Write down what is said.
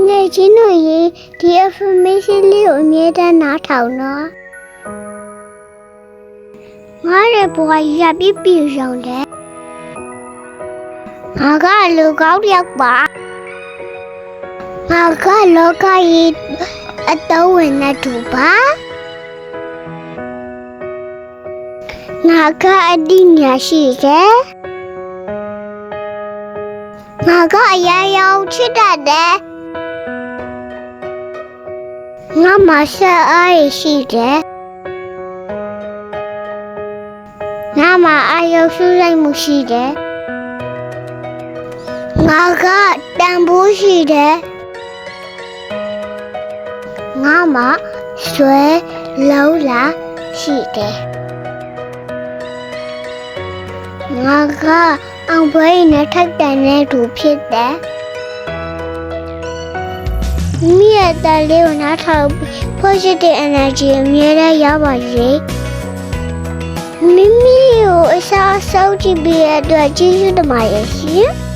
ငယ်ချင်းတို့ရေဒီ affirmation လေးကိုအမြဲတမ်းနားထောင်နော်ငါရဲ့ဘဝရပြည့်ပြည့်စုံတယ်ငါကလူကောင်းတစ်ယောက်ပါငါကလောကကြီးအတော်ဝင်တဲ့သူပါငါကအတိညာရှိတယ်ငါကအရာရာချစ်တတ်တယ်ငါမဆက်အားရှိတယ်ငါမအာရုံစူးစိုက်မှုရှိတယ်ငါကတန်ဖိုးရှိတယ်ငါမဆွဲလုံးလာရှိတယ်ငါကအောင်ပွဲနဲ့ထိုက်တန်တဲ့သူဖြစ်တယ်မိရဲ့တန်လေးကိုနားထောင် positive energy အမြဲတမ်းရပါစေမိမိကိုအစားအသောက်ကြည့်ပြီးတဲ့အတွက်ကျေးဇူးတင်ပါတယ်ရှင်